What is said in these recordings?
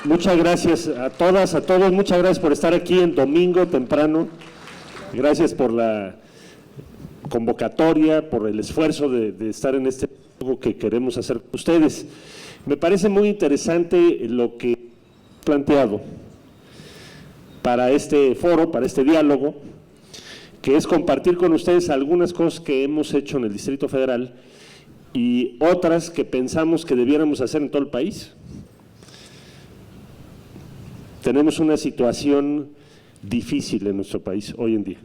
Muchas gracias a todas, a todos, muchas gracias por estar aquí en domingo temprano, gracias por la convocatoria, por el esfuerzo de estar en este juego que queremos hacer con ustedes. Me parece muy interesante lo que he planteado para este foro, para este diálogo, que es compartir con ustedes algunas cosas que hemos hecho en el Distrito Federal y otras que pensamos que debiéramos hacer en todo el país. Tenemos una situación difícil en nuestro país hoy en día.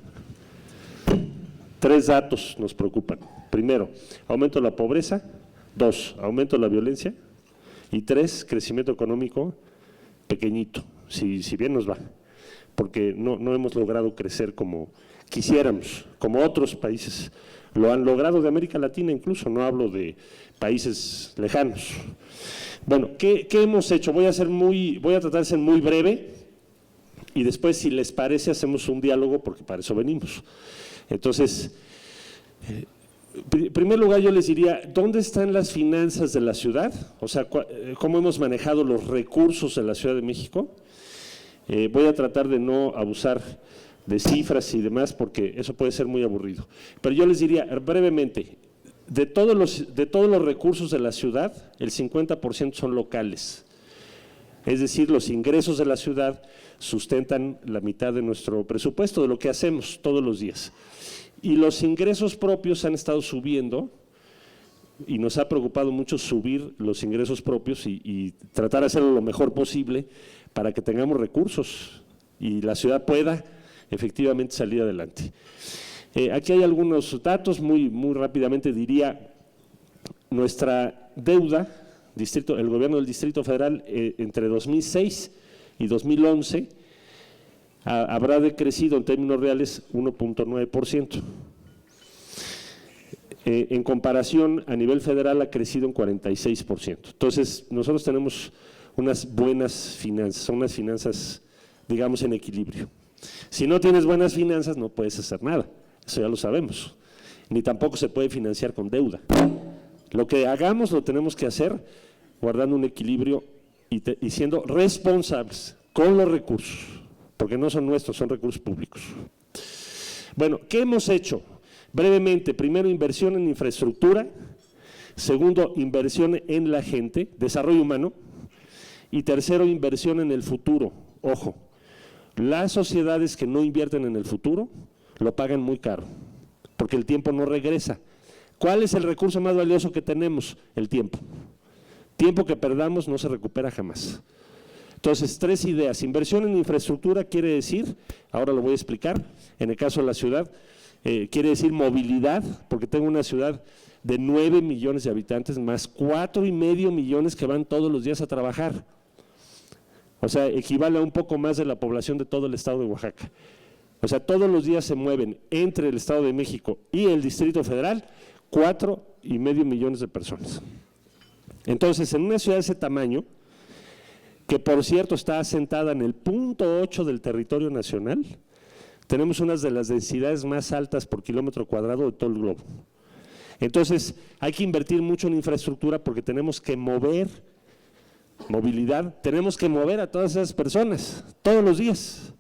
3 datos nos preocupan. Primero, aumento de la pobreza. 2, aumento de la violencia. Y 3, crecimiento económico pequeñito, si bien nos va, porque no hemos logrado crecer como quisiéramos, como otros países lo han logrado, de América Latina incluso, no hablo de países lejanos. Bueno, ¿qué hemos hecho? Voy a tratar de ser muy breve y después, si les parece, hacemos un diálogo porque para eso venimos. Entonces, en primer lugar yo les diría, ¿dónde están las finanzas de la ciudad? O sea, ¿cómo hemos manejado los recursos de la Ciudad de México? Voy a tratar de no abusar de cifras y demás porque eso puede ser muy aburrido. Pero yo les diría brevemente, de todos los recursos de la ciudad, el 50% son locales. Es decir, los ingresos de la ciudad sustentan la mitad de nuestro presupuesto, de lo que hacemos todos los días. Y los ingresos propios han estado subiendo y nos ha preocupado mucho subir los ingresos propios y tratar de hacerlo lo mejor posible para que tengamos recursos y la ciudad pueda efectivamente salir adelante. Aquí hay algunos datos, muy rápidamente diría, nuestra deuda, el gobierno del Distrito Federal entre 2006 y 2011 habrá decrecido en términos reales 1.9%. En comparación, a nivel federal ha crecido en 46%. Entonces, nosotros tenemos unas buenas finanzas, son unas finanzas, digamos, en equilibrio. Si no tienes buenas finanzas, no puedes hacer nada, eso ya lo sabemos, ni tampoco se puede financiar con deuda. Lo que hagamos lo tenemos que hacer guardando un equilibrio y siendo responsables con los recursos, porque no son nuestros, son recursos públicos. Bueno, ¿qué hemos hecho? Brevemente, primero, inversión en infraestructura, segundo, inversión en la gente, desarrollo humano, y tercero, inversión en el futuro. Ojo, las sociedades que no invierten en el futuro lo pagan muy caro, porque el tiempo no regresa. ¿Cuál es el recurso más valioso que tenemos? El tiempo. Tiempo que perdamos no se recupera jamás. Entonces, 3 ideas. Inversión en infraestructura quiere decir, ahora lo voy a explicar, en el caso de la ciudad, quiere decir movilidad, porque tengo una ciudad de 9 millones de habitantes, más 4,5 millones que van todos los días a trabajar. O sea, equivale a un poco más de la población de todo el estado de Oaxaca. O sea, todos los días se mueven entre el Estado de México y el Distrito Federal 4,5 millones de personas. Entonces, en una ciudad de ese tamaño, que por cierto está asentada en el punto 8 del territorio nacional, tenemos una de las densidades más altas por kilómetro cuadrado de todo el globo. Entonces, hay que invertir mucho en infraestructura porque tenemos que mover movilidad, tenemos que mover a todas esas personas todos los días.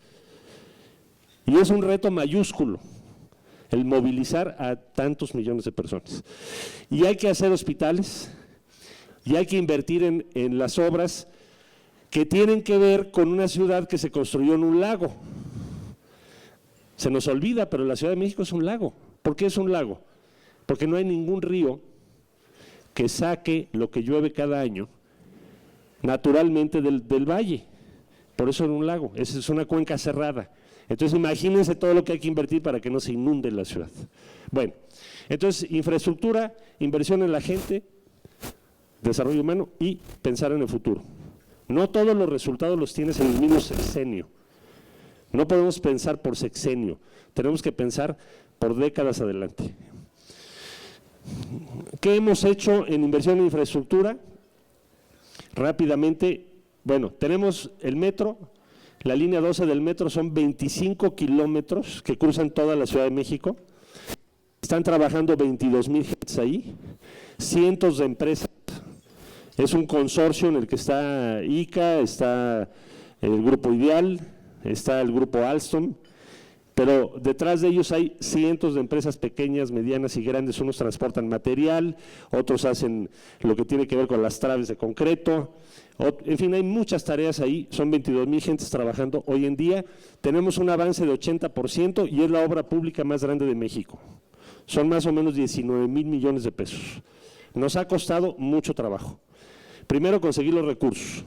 Y es un reto mayúsculo el movilizar a tantos millones de personas. Y hay que hacer hospitales y hay que invertir en las obras que tienen que ver con una ciudad que se construyó en un lago. Se nos olvida, pero la Ciudad de México es un lago. ¿Por qué es un lago? Porque no hay ningún río que saque lo que llueve cada año naturalmente del valle. Por eso es un lago, es una cuenca cerrada. Entonces, imagínense todo lo que hay que invertir para que no se inunde la ciudad. Bueno, entonces, infraestructura, inversión en la gente, desarrollo humano y pensar en el futuro. No todos los resultados los tienes en el mismo sexenio. No podemos pensar por sexenio, tenemos que pensar por décadas adelante. ¿Qué hemos hecho en inversión en infraestructura? Rápidamente, bueno, tenemos el metro, la línea 12 del metro son 25 kilómetros que cruzan toda la Ciudad de México. Están trabajando 22,000 gentes ahí, cientos de empresas Es un consorcio en el que está ICA, está el Grupo Ideal, está el Grupo Alstom, pero detrás de ellos hay cientos de empresas pequeñas, medianas y grandes. Unos transportan material, otros hacen lo que tiene que ver con las traves de concreto, en fin, hay muchas tareas ahí, son 22,000 gentes trabajando. Hoy en día tenemos un avance de 80% y es la obra pública más grande de México. Son más o menos 19,000 millones de pesos. Nos ha costado mucho trabajo. Primero, conseguir los recursos.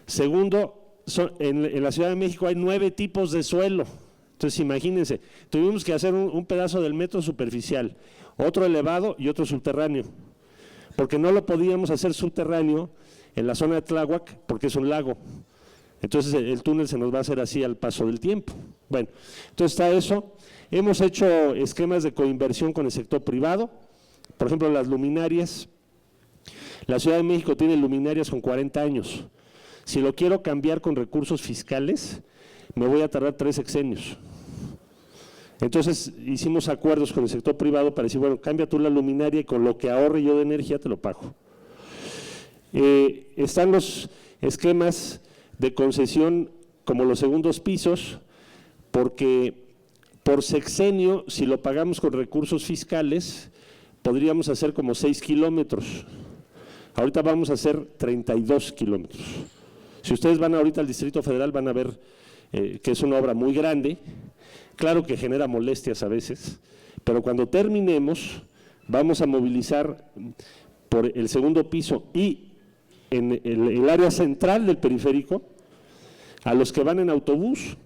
Segundo, en la Ciudad de México hay 9 tipos de suelo. Entonces, imagínense, tuvimos que hacer un pedazo del metro superficial, otro elevado y otro subterráneo, porque no lo podíamos hacer subterráneo en la zona de Tláhuac, porque es un lago. Entonces, el túnel se nos va a hacer así al paso del tiempo. Bueno, entonces está eso. Hemos hecho esquemas de coinversión con el sector privado, por ejemplo, las luminarias. La Ciudad de México tiene luminarias con 40 años. Si lo quiero cambiar con recursos fiscales, me voy a tardar 3 sexenios. Entonces hicimos acuerdos con el sector privado para decir, bueno, cambia tú la luminaria y con lo que ahorre yo de energía te lo pago. Están los esquemas de concesión como los segundos pisos, porque por sexenio, si lo pagamos con recursos fiscales, podríamos hacer como 6 kilómetros. Ahorita vamos a hacer 32 kilómetros. Si ustedes van ahorita al Distrito Federal van a ver que es una obra muy grande, claro que genera molestias a veces, pero cuando terminemos vamos a movilizar por el segundo piso y en el área central del periférico a los que van en autobús.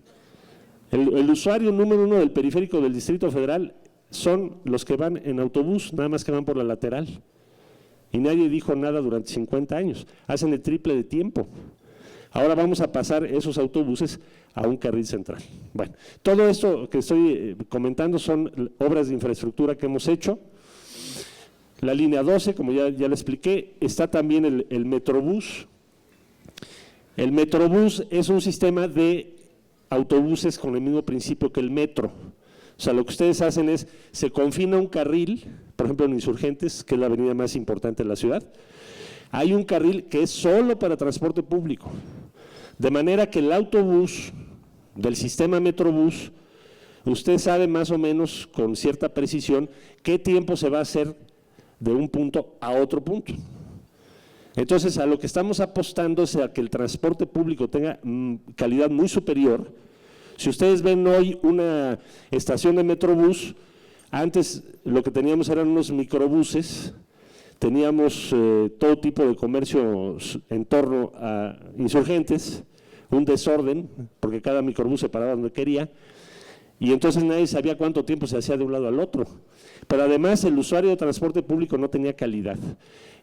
El usuario número 1 del periférico del Distrito Federal son los que van en autobús, nada más que van por la lateral. Y nadie dijo nada durante 50 años, hacen el triple de tiempo. Ahora vamos a pasar esos autobuses a un carril central. Bueno, todo esto que estoy comentando son obras de infraestructura que hemos hecho. La línea 12, como ya le expliqué, está también el Metrobús. El Metrobús es un sistema de autobuses con el mismo principio que el metro. O sea, lo que ustedes hacen es, se confina un carril, por ejemplo en Insurgentes, que es la avenida más importante de la ciudad, hay un carril que es solo para transporte público, de manera que el autobús del sistema Metrobús, usted sabe más o menos con cierta precisión qué tiempo se va a hacer de un punto a otro punto. Entonces, a lo que estamos apostando es a que el transporte público tenga calidad muy superior. Si ustedes ven hoy una estación de Metrobús, antes lo que teníamos eran unos microbuses, teníamos todo tipo de comercio en torno a Insurgentes, un desorden, porque cada microbús se paraba donde quería, y entonces nadie sabía cuánto tiempo se hacía de un lado al otro. Pero además el usuario de transporte público no tenía calidad.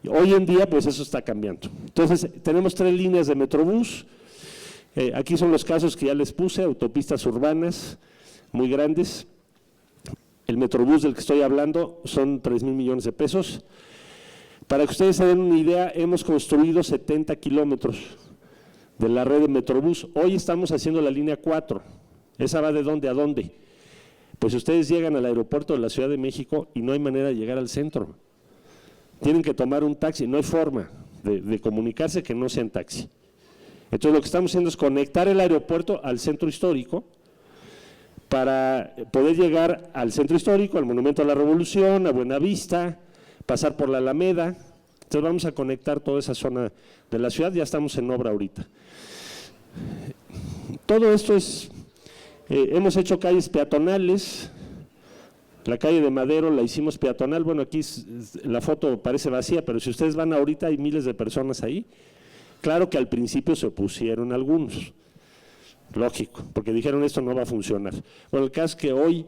Hoy en día pues eso está cambiando. Entonces tenemos 3 líneas de Metrobús, aquí son los casos que ya les puse, autopistas urbanas muy grandes. El Metrobús del que estoy hablando son 3,000 millones de pesos. Para que ustedes se den una idea, hemos construido 70 kilómetros de la red de Metrobús. Hoy estamos haciendo la línea 4. ¿Esa va de dónde a dónde? Pues ustedes llegan al aeropuerto de la Ciudad de México y no hay manera de llegar al centro. Tienen que tomar un taxi, no hay forma de comunicarse que no sea en taxi. Entonces lo que estamos haciendo es conectar el aeropuerto al centro histórico para poder llegar al centro histórico, al Monumento a la Revolución, a Buenavista, pasar por la Alameda. Entonces vamos a conectar toda esa zona de la ciudad, ya estamos en obra ahorita. Todo esto es, hemos hecho calles peatonales, la calle de Madero la hicimos peatonal, bueno aquí la foto parece vacía, pero si ustedes van ahorita hay miles de personas ahí. Claro que al principio se opusieron algunos, lógico, porque dijeron esto no va a funcionar. Bueno, el caso es que hoy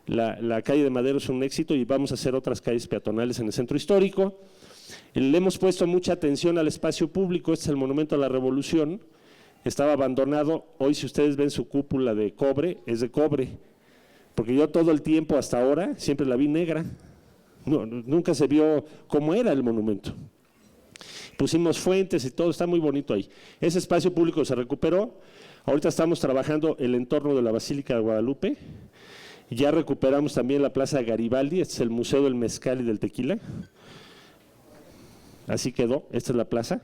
la calle de Madero es un éxito y vamos a hacer otras calles peatonales en el centro histórico. Le hemos puesto mucha atención al espacio público, este es el Monumento a la Revolución, estaba abandonado, hoy si ustedes ven su cúpula de cobre, es de cobre, porque yo todo el tiempo hasta ahora siempre la vi negra, nunca se vio cómo era el monumento. Pusimos fuentes y todo, está muy bonito ahí. Ese espacio público se recuperó, ahorita estamos trabajando el entorno de la Basílica de Guadalupe, ya recuperamos también la Plaza Garibaldi, este es el Museo del Mezcal y del Tequila. así quedó, esta es la plaza.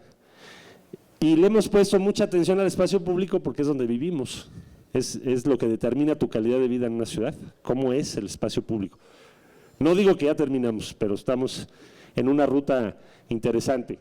Y le hemos puesto mucha atención al espacio público porque es donde vivimos, es lo que determina tu calidad de vida en una ciudad, cómo es el espacio público. No digo que ya terminamos, pero estamos en una ruta interesante.